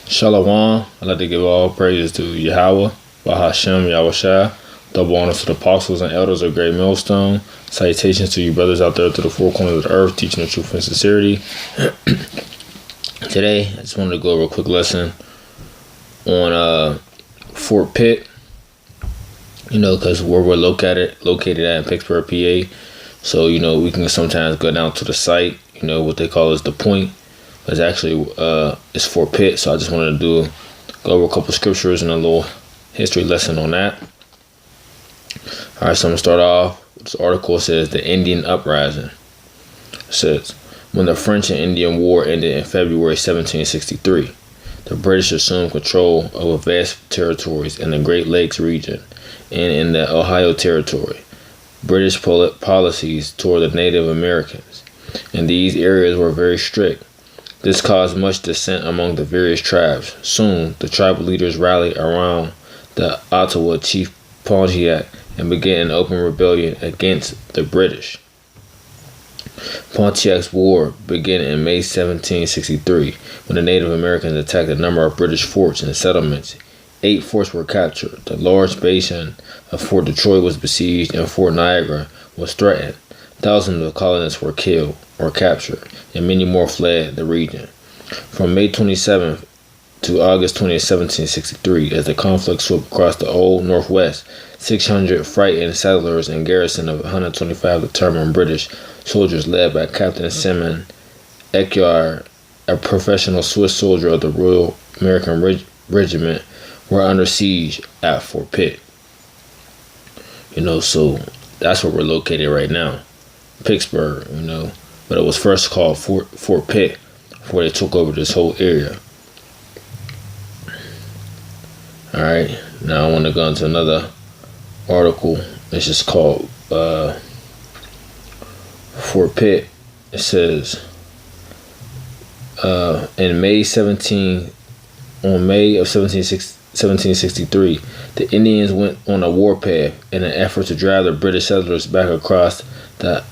Shalom. I'd like to give all praises to Yahawah, bahasham, Yahawashi. Double honors to the apostles and elders of Great Millstone. Salutations to you brothers out there to the four corners of the earth, teaching the truth and sincerity. Today, I just wanted to go over a quick lesson on Fort Pitt. Because where we're located at in Pittsburgh, PA. So, we can sometimes go down to the site, what they call is the point. But it's actually, it's Fort Pitt. So I just wanted to go over a couple scriptures and a little history lesson on that. All right, so I'm going to start off. This article says the Indian Uprising. It says, when the French and Indian War ended in February 1763, the British assumed control over vast territories in the Great Lakes region and in the Ohio Territory. British policies toward the Native Americans in these areas were very strict. This caused much dissent among the various tribes. Soon, the tribal leaders rallied around the Ottawa chief Pontiac and began an open rebellion against the British. Pontiac's war began in May 1763 when the Native Americans attacked a number of British forts and settlements. 8 forts were captured. The large basin of Fort Detroit was besieged and Fort Niagara was threatened. Thousands of colonists were killed or captured, and many more fled the region. From May 27th to August 20th, 1763, as the conflict swept across the Old Northwest, 600 frightened settlers and garrison of 125 determined British soldiers led by Captain Simon Ecuyer, a professional Swiss soldier of the Royal American Regiment, were under siege at Fort Pitt. So that's where we're located right now, Pittsburgh, but it was first called Fort Pitt before they took over this whole area. All right, now I want to go into another article. It's just called Fort Pitt. It says in May of 1763, the Indians went on a warpath in an effort to drive the British settlers back across the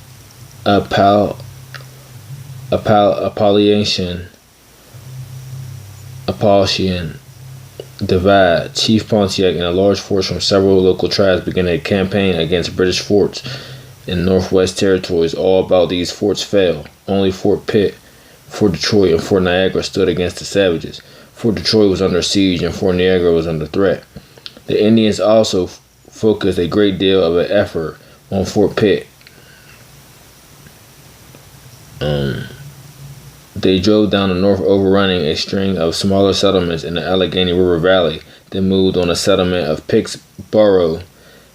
Appalachian Divide. Chief Pontiac and a large force from several local tribes began a campaign against British forts in Northwest Territories. All about these forts fell. Only Fort Pitt, Fort Detroit, and Fort Niagara stood against the savages. Fort Detroit was under siege and Fort Niagara was under threat. The Indians also focused a great deal of an effort on Fort Pitt. They drove down the north, overrunning a string of smaller settlements in the Allegheny River Valley, then moved on a settlement of Pittsboro.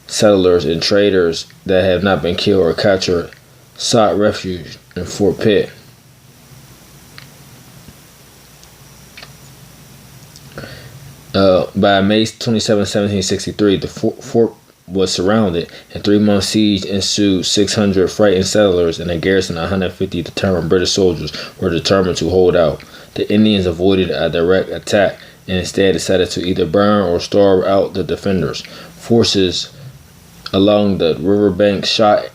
Settlers and traders that had not been killed or captured sought refuge in Fort Pitt. By May 27, 1763, the fort was surrounded, and 3-month siege ensued. 600 frightened settlers and a garrison of 150 determined British soldiers were determined to hold out. The Indians avoided a direct attack and instead decided to either burn or starve out the defenders. Forces along the riverbank shot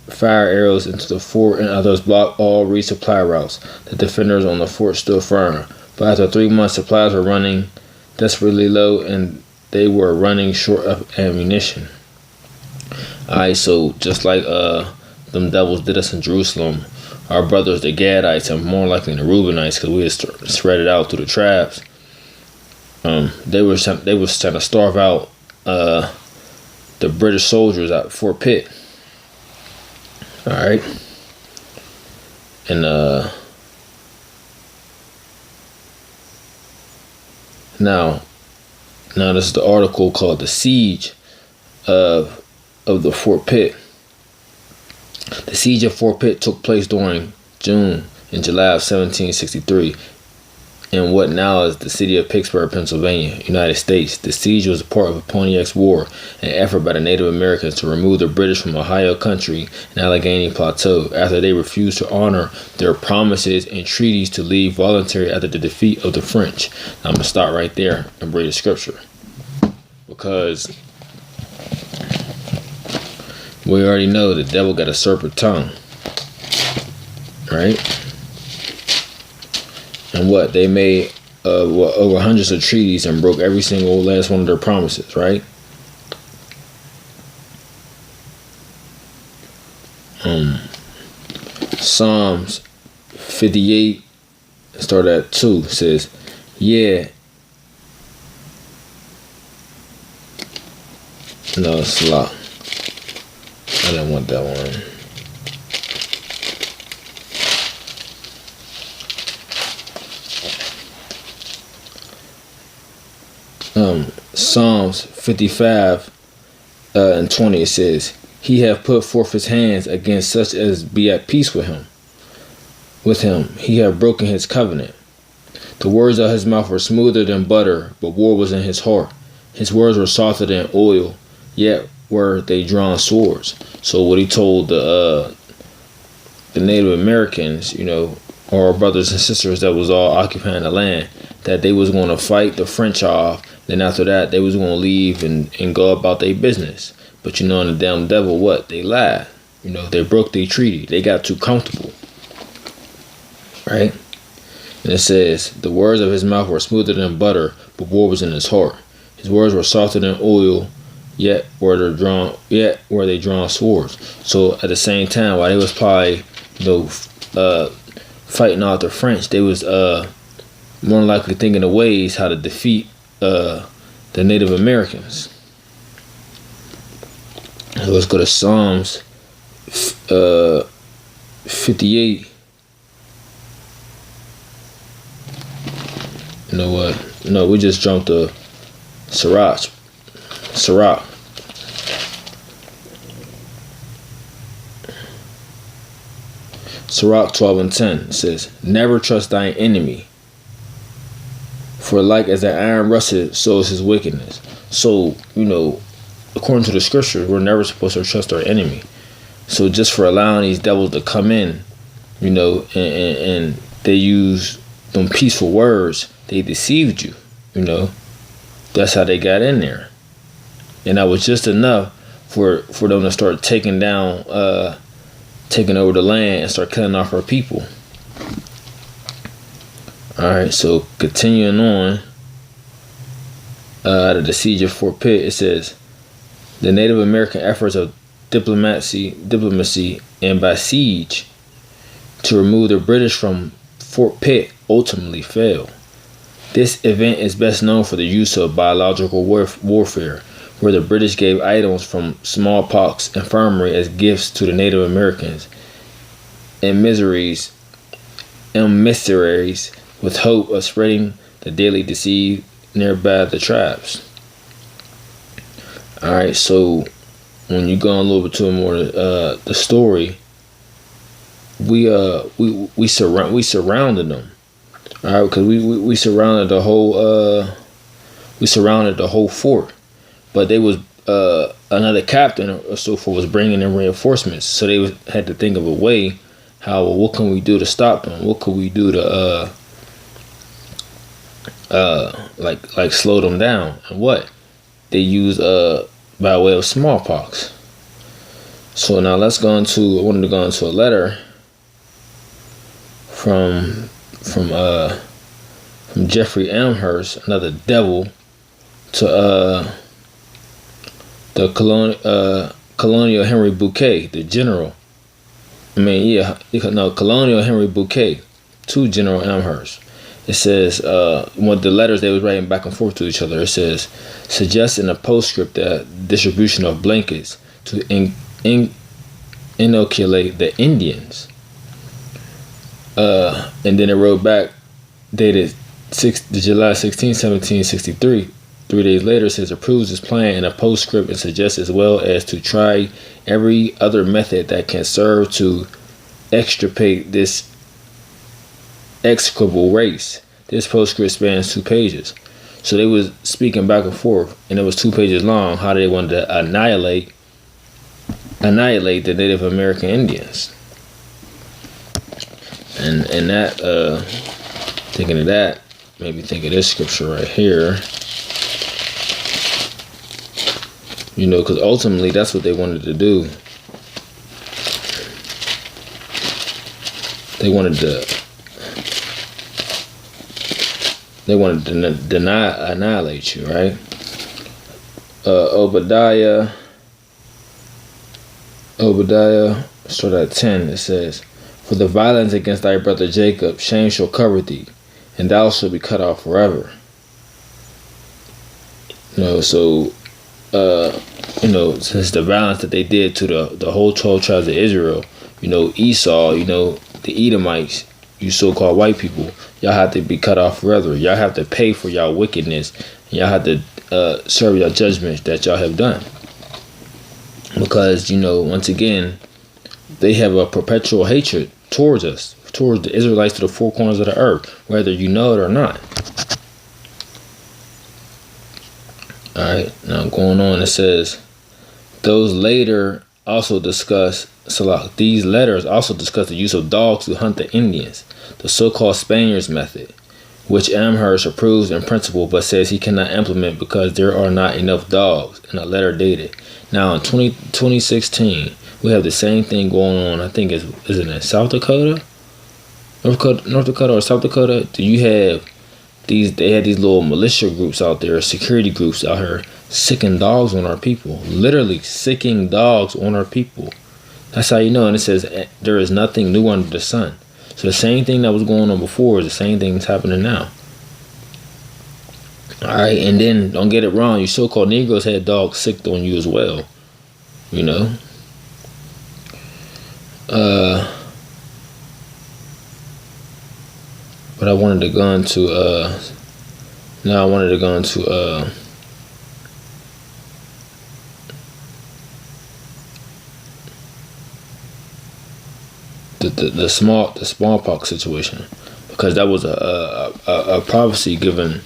fire arrows into the fort, and others blocked all resupply routes. The defenders on the fort stood firm, but after 3 months, supplies were running desperately low, and they were running short of ammunition. Alright, so just like them devils did us in Jerusalem, our brothers, the Gadites, and more likely the Reubenites, because we had spread it out through the tribes. They was trying to starve out the British soldiers at Fort Pitt. Alright. And now this is the article called The Siege of the Fort Pitt. The siege of Fort Pitt took place during June and July of 1763 in what now is the city of Pittsburgh, Pennsylvania, United States. The siege was a part of Pontiac's War, an effort by the Native Americans to remove the British from Ohio Country and Allegheny Plateau after they refused to honor their promises and treaties to leave voluntarily after the defeat of the French. Now, I'm going to stop right there and read the scripture, because we already know the devil got a serpent tongue, right? And what they made over hundreds of treaties and broke every single last one of their promises, right? Psalms 58, start at 2, says, yeah. No, it's a lot. I didn't want that one. Psalms 55 and 20, it says, he hath put forth his hands against such as be at peace with him. He hath broken his covenant. The words of his mouth were smoother than butter, but war was in his heart. His words were softer than oil, yet were they drawn swords. So what he told the Native Americans, or our brothers and sisters that was all occupying the land, that they was going to fight the French off. Then after that, they was going to leave and go about their business. But and the damn devil, what? They lied. They broke their treaty. They got too comfortable. Right? And it says, the words of his mouth were smoother than butter, but war was in his heart. His words were softer than oil, yet were they drawn swords. So at the same time, while they was probably, fighting out the French, they was more than likely thinking of ways how to defeat the Native Americans. So let's go to Psalms 58. You know what? No, we just jumped to Sirach. Sirach 12 and 10 says, never trust thine enemy, for like as the iron rusteth, so is his wickedness. So, according to the scriptures, we're never supposed to trust our enemy. So just for allowing these devils to come in, and they use them peaceful words, they deceived you, That's how they got in there. And that was just enough for them to start taking over the land and start killing off our people. Alright, so continuing on, out of the siege of Fort Pitt, it says, the Native American efforts of diplomacy and by siege to remove the British from Fort Pitt ultimately failed. This event is best known for the use of biological warfare, where the British gave items from smallpox infirmary as gifts to the Native Americans and emissaries with hope of spreading the deadly disease nearby the tribes. Alright, so when you go a little bit to more the story, we surrounded them. Alright, because we surrounded the whole fort. But they was another captain or so forth was bringing in reinforcements, so they had to think of a way what can we do to stop them? What could we do to like slow them down? And what they use by way of smallpox. So now I wanted to go into a letter from Jeffrey Amherst, another devil, to the Colonial Henry Bouquet, the general. Colonial Henry Bouquet to General Amherst. It says, one of the letters they was writing back and forth to each other, it says, suggest in a postscript that distribution of blankets to inoculate the Indians. And then it wrote back, dated July 16, 1763. 3 days later, it says, approves this plan in a postscript and suggests as well as to try every other method that can serve to extirpate this execrable race. This postscript spans 2 pages. So they was speaking back and forth, and it was 2 pages long, how they wanted to annihilate the Native American Indians. And that, thinking of that, made me think of this scripture right here. Because ultimately that's what they wanted to do. They wanted to They want to annihilate you, right? Obadiah, start at 10. It says, "For the violence against thy brother Jacob, shame shall cover thee, and thou shalt be cut off forever." So since the violence that they did to the whole 12 tribes of Israel, Esau, the Edomites, you so-called white people, y'all have to be cut off forever. Y'all have to pay for y'all wickedness. And y'all have to serve your judgments that y'all have done. Because, once again, they have a perpetual hatred towards us, towards the Israelites to the four corners of the earth, whether you know it or not. Alright, now going on, it says, these letters also discuss the use of dogs to hunt the Indians, the so-called Spaniards method, which Amherst approves in principle but says he cannot implement because there are not enough dogs, in a letter dated. Now in 2016, we have the same thing going on. I think is it in South Dakota? North Dakota or South Dakota? They had these little militia groups out there, security groups out here, sicking dogs on our people. Literally sicking dogs on our people. That's how you know. And it says there is nothing new under the sun. So the same thing that was going on before is the same thing that's happening now. Alright, and then don't get it wrong, you so-called Negroes had dogs sicked on you as well. But I wanted to go into the smallpox situation, because that was a prophecy given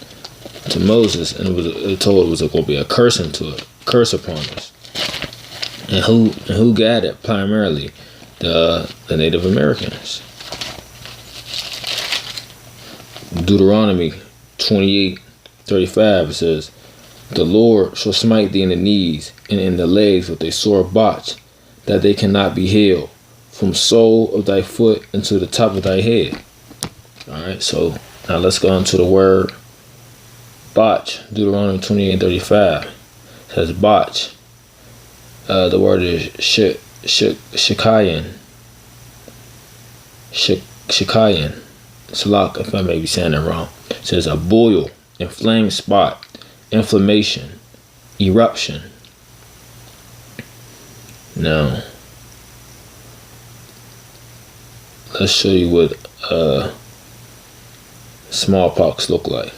to Moses, and it told it was going to be a curse upon us. And who got it? Primarily the Native Americans. Deuteronomy 28:35, it says, "The Lord shall smite thee in the knees and in the legs with a sore botch, that they cannot be healed, from sole of thy foot into the top of thy head." Alright, so now let's go into the word botch. Deuteronomy 28:35 says botch. The word is shikayan. Shikayan. Salak, if I may be saying it wrong. It says a boil, inflamed spot, inflammation, eruption. Now, let's show you what smallpox look like.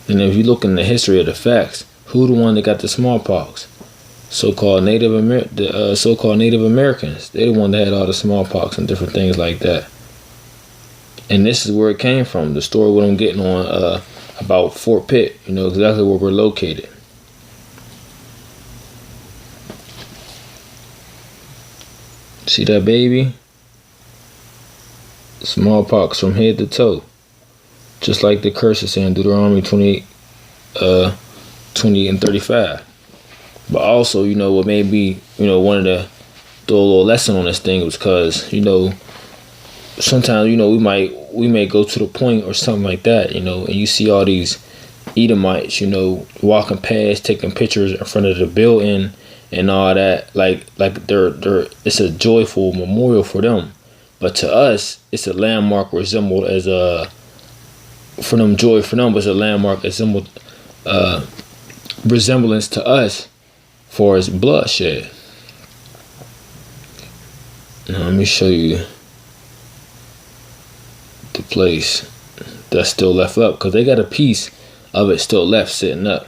And if you look in the history of the facts, who the one that got the smallpox? So-called Native Americans. They the one that had all the smallpox and different things like that. And this is where it came from. The story what I'm getting on about Fort Pitt. Exactly where we're located. See that baby? Smallpox from head to toe. Just like the curse is saying, Deuteronomy 20:35. But also, what made me, wanted to throw a little lesson on this thing was because, sometimes, we may go to the point or something like that, and you see all these Edomites, walking past, taking pictures in front of the building and all that, like it's a joyful memorial for them. But to us, it's a landmark resembled as for them, but it's a landmark resembled resemblance to us for its bloodshed. Now let me show you the place that's still left up, because they got a piece of it still left sitting up.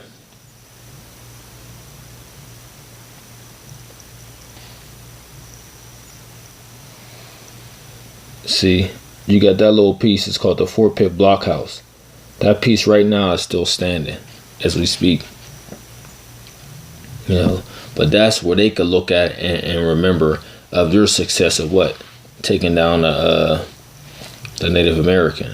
See, you got that little piece. It's called the Fort Pitt blockhouse. That piece right now is still standing as we speak. But that's where they could look at and remember of their success of what? Taking down the Native Americans.